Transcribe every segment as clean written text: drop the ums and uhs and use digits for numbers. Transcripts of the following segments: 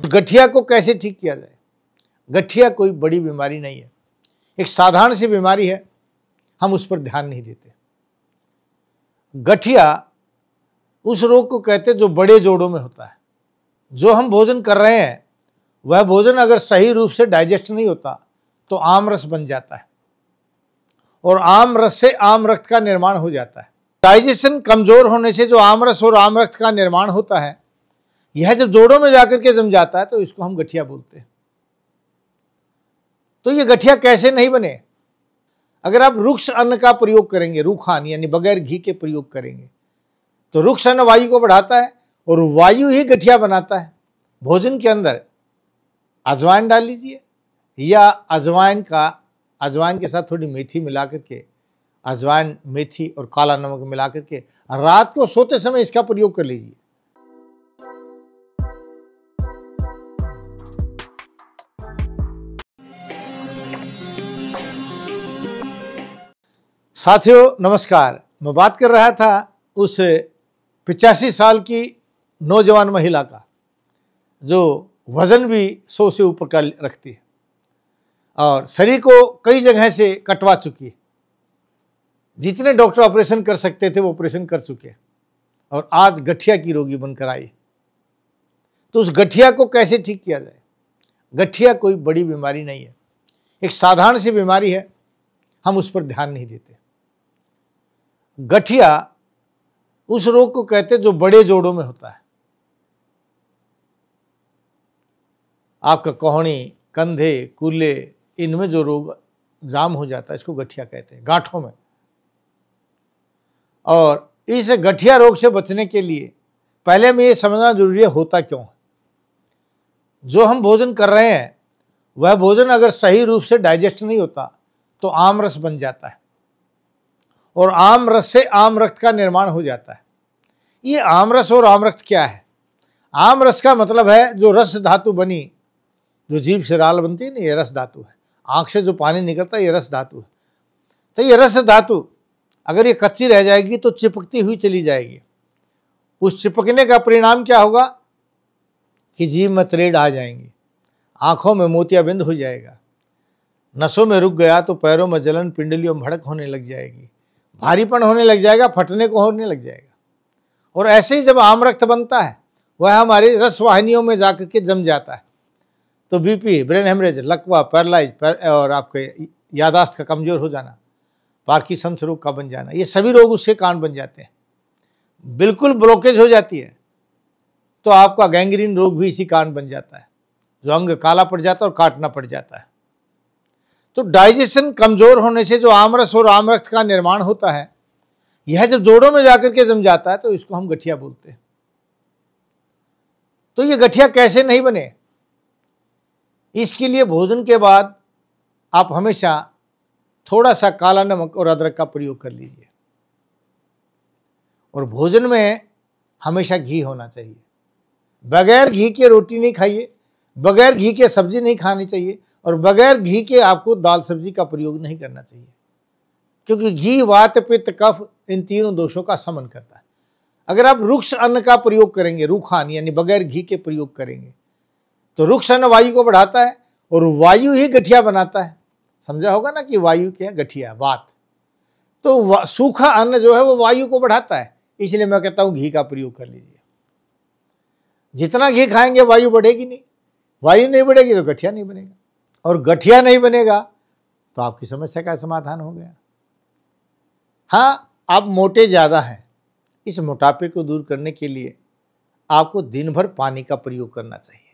गठिया को कैसे ठीक किया जाए? गठिया कोई बड़ी बीमारी नहीं है, एक साधारण सी बीमारी है, हम उस पर ध्यान नहीं देते। गठिया उस रोग को कहते हैं जो बड़े जोड़ों में होता है। जो हम भोजन कर रहे हैं वह भोजन अगर सही रूप से डाइजेस्ट नहीं होता तो आम रस बन जाता है और आम रस से आम रक्त का निर्माण हो जाता है। डाइजेशन कमजोर होने से जो आम रस और आम रक्त का निर्माण होता है, यह जब जोड़ों में जाकर के जम जाता है तो इसको हम गठिया बोलते हैं। तो ये गठिया कैसे नहीं बने? अगर आप रुक्ष अन्न का प्रयोग करेंगे, रूखान यानी बगैर घी के प्रयोग करेंगे, तो रुक्ष अन्न वायु को बढ़ाता है और वायु ही गठिया बनाता है। भोजन के अंदर अजवाइन डाल लीजिए या अजवाइन के साथ थोड़ी मेथी मिला करके, अजवाइन, मेथी और काला नमक मिला करके रात को सोते समय इसका प्रयोग कर लीजिए। साथियों नमस्कार, मैं बात कर रहा था उस 85 साल की नौजवान महिला का जो वजन भी 100 से ऊपर का रखती है और शरीर को कई जगह से कटवा चुकी है। जितने डॉक्टर ऑपरेशन कर सकते थे वो ऑपरेशन कर चुके हैं और आज गठिया की रोगी बनकर आई। तो उस गठिया को कैसे ठीक किया जाए? गठिया कोई बड़ी बीमारी नहीं है, एक साधारण सी बीमारी है, हम उस पर ध्यान नहीं देते। गठिया उस रोग को कहते हैं जो बड़े जोड़ों में होता है। आपका कोहनी, कंधे, कूल्हे, इनमें जो रोग जाम हो जाता है इसको गठिया कहते हैं, गांठों में। और इस गठिया रोग से बचने के लिए पहले में ये समझना जरूरी है होता क्यों है। जो हम भोजन कर रहे हैं वह भोजन अगर सही रूप से डाइजेस्ट नहीं होता तो आम रस बन जाता है और आम रस से आम रक्त का निर्माण हो जाता है। ये आम रस और आम रक्त क्या है? आम रस का मतलब है जो रस धातु बनी, जो जीभ से राल बनती है ना, ये रस धातु है। आंख से जो पानी निकलता है ये रस धातु है। तो ये रस धातु अगर ये कच्ची रह जाएगी तो चिपकती हुई चली जाएगी। उस चिपकने का परिणाम क्या होगा कि जीभ में त्रेड़ आ जाएंगी, आंखों में मोतियाबिंद हो जाएगा, नसों में रुक गया तो पैरों में जलन, पिंडलियों में भड़क होने लग जाएगी, भारीपन होने लग जाएगा, फटने को होने लग जाएगा। और ऐसे ही जब आम रक्त बनता है वह हमारी रस वाहिनियों में जाकर के जम जाता है तो बीपी, ब्रेन हेमरेज, लकवा, पैरालाइज और आपके यादाश्त का कमजोर हो जाना, पार्किंसंस रोग का बन जाना, ये सभी रोग उसके कारण बन जाते हैं। बिल्कुल ब्लॉकेज हो जाती है तो आपका गैंग्रीन रोग भी इसी कारण बन जाता है, जो अंग काला पड़ जाता है और काटना पड़ जाता है। तो डाइजेशन कमजोर होने से जो आम रस और आम रक्त का निर्माण होता है, यह जब जोड़ों में जाकर के जम जाता है तो इसको हम गठिया बोलते हैं। तो ये गठिया कैसे नहीं बने? इसके लिए भोजन के बाद आप हमेशा थोड़ा सा काला नमक और अदरक का प्रयोग कर लीजिए और भोजन में हमेशा घी होना चाहिए। बगैर घी के रोटी नहीं खाइए, बगैर घी के सब्जी नहीं खानी चाहिए और बगैर घी के आपको दाल सब्जी का प्रयोग नहीं करना चाहिए, क्योंकि घी वात, पित्त, कफ इन तीनों दोषों का शमन करता है। अगर आप रुक्ष अन्न का प्रयोग करेंगे, रूखान यानी बगैर घी के प्रयोग करेंगे, तो रुक्ष अन्न वायु को बढ़ाता है और वायु ही गठिया बनाता है। समझा होगा ना कि वायु क्या है? गठिया, वात। तो सूखा अन्न जो है वो वायु को बढ़ाता है, इसलिए मैं कहता हूं घी का प्रयोग कर लीजिए। जितना घी खाएंगे वायु बढ़ेगी नहीं, वायु नहीं बढ़ेगी तो गठिया नहीं बनेगा और गठिया नहीं बनेगा तो आपकी समस्या का समाधान हो गया। हाँ, आप मोटे ज़्यादा हैं, इस मोटापे को दूर करने के लिए आपको दिन भर पानी का प्रयोग करना चाहिए।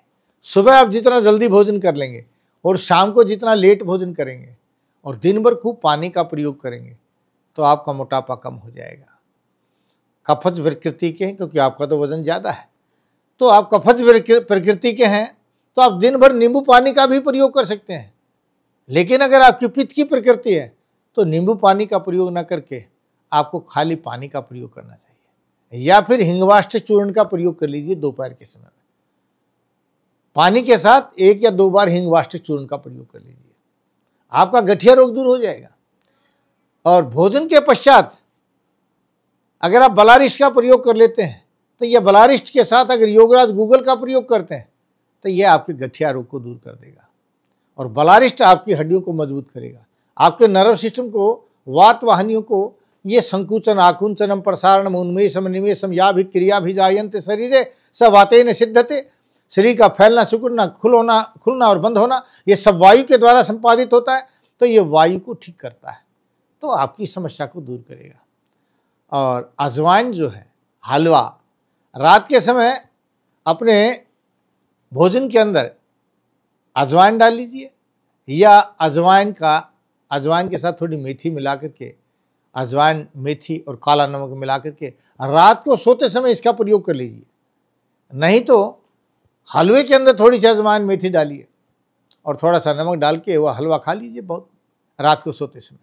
सुबह आप जितना जल्दी भोजन कर लेंगे और शाम को जितना लेट भोजन करेंगे और दिन भर खूब पानी का प्रयोग करेंगे तो आपका मोटापा कम हो जाएगा। कफज प्रकृति के हैं क्योंकि आपका तो वजन ज़्यादा है, तो आप कफज प्रकृति के हैं तो आप दिन भर नींबू पानी का भी प्रयोग कर सकते हैं। लेकिन अगर आपकी पित्त की प्रकृति है तो नींबू पानी का प्रयोग ना करके आपको खाली पानी का प्रयोग करना चाहिए या फिर हिंगवाष्ट चूर्ण का प्रयोग कर लीजिए। दोपहर के समय में पानी के साथ 1 या 2 बार हिंगवाष्ट चूर्ण का प्रयोग कर लीजिए, आपका गठिया रोग दूर हो जाएगा। और भोजन के पश्चात अगर आप बलारिष्ट का प्रयोग कर लेते हैं तो यह बलारिष्ट के साथ अगर योगराज गूगल का प्रयोग करते हैं तो ये आपके गठिया रोग को दूर कर देगा। और बलारिष्ट आपकी हड्डियों को मजबूत करेगा, आपके नर्व सिस्टम को, वात वाहिनियों को ये संकुचन, आकुंचनम, प्रसारणम, उन्मेषम, निवेशम या भी क्रिया भी जायन्ते शरीरे सब वाते न सिद्धते, शरीर का फैलना, सिकुड़ना, खुलना और बंद होना, ये सब वायु के द्वारा संपादित होता है। तो ये वायु को ठीक करता है, तो आपकी समस्या को दूर करेगा। और अजवाइन जो है, हलवा, रात के समय अपने भोजन के अंदर अजवाइन डाल लीजिए, या अजवाइन के साथ थोड़ी मेथी मिला करके, अजवाइन, मेथी और काला नमक मिला करके रात को सोते समय इसका प्रयोग कर लीजिए। नहीं तो हलवे के अंदर थोड़ी सी अजवाइन, मेथी डालिए और थोड़ा सा नमक डाल के वह हलवा खा लीजिए बहुत रात को सोते समय,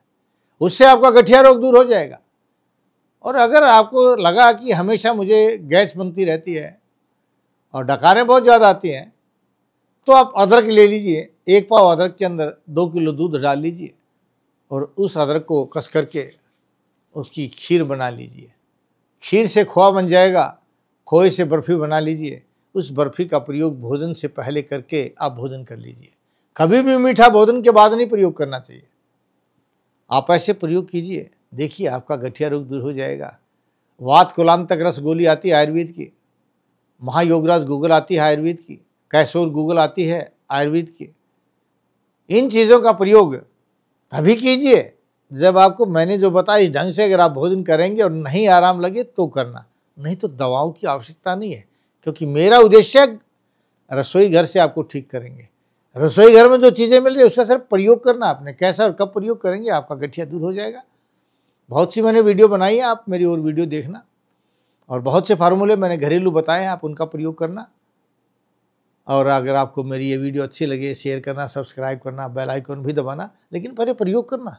उससे आपका गठिया रोग दूर हो जाएगा। और अगर आपको लगा कि हमेशा मुझे गैस बनती रहती है और डकारें बहुत ज़्यादा आती हैं, तो आप अदरक ले लीजिए, 1 पाव अदरक के अंदर 2 किलो दूध डाल लीजिए और उस अदरक को कस करके उसकी खीर बना लीजिए। खीर से खोआ बन जाएगा, खोए से बर्फ़ी बना लीजिए। उस बर्फ़ी का प्रयोग भोजन से पहले करके आप भोजन कर लीजिए। कभी भी मीठा भोजन के बाद नहीं प्रयोग करना चाहिए। आप ऐसे प्रयोग कीजिए, देखिए आपका गठिया रोग दूर हो जाएगा। वात कुलांतक रस गोली आती है आयुर्वेद की, महायोगराज गूगल आती है आयुर्वेद की, कैशोर गूगल आती है आयुर्वेद की। इन चीज़ों का प्रयोग तभी कीजिए जब आपको मैंने जो बताया इस ढंग से अगर आप भोजन करेंगे और नहीं आराम लगे तो करना, नहीं तो दवाओं की आवश्यकता नहीं है। क्योंकि मेरा उद्देश्य रसोई घर से आपको ठीक करेंगे। रसोई घर में जो चीज़ें मिल रही है उसका सिर्फ प्रयोग करना, आपने कैसा और कब प्रयोग करेंगे आपका गठिया दूर हो जाएगा। बहुत सी मैंने वीडियो बनाई है, आप मेरी और वीडियो देखना, और बहुत से फार्मूले मैंने घरेलू बताए हैं, आप उनका प्रयोग करना। और अगर आपको मेरी ये वीडियो अच्छी लगे, शेयर करना, सब्सक्राइब करना, बेल आइकन भी दबाना, लेकिन पहले प्रयोग करना,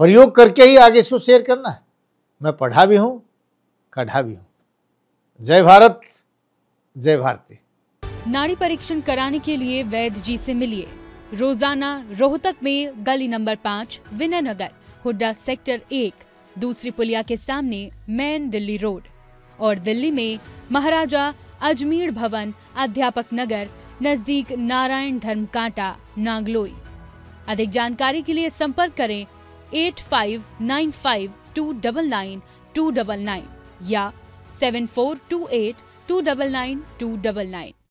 प्रयोग करके ही आगे इसको शेयर करना है। मैं पढ़ा भी हूँ, कढ़ा भी हूँ। जय भारत, जय भारती। नाड़ी परीक्षण कराने के लिए वैद्य जी से मिलिए रोजाना रोहतक में गली नंबर 5, विनय नगर, हुड्डा सेक्टर 1, दूसरी पुलिया के सामने, मेन दिल्ली रोड, और दिल्ली में महाराजा अजमेर भवन, अध्यापक नगर, नजदीक नारायण धर्म कांटा, नागलोई। अधिक जानकारी के लिए संपर्क करें 8595299299 या 7428299299।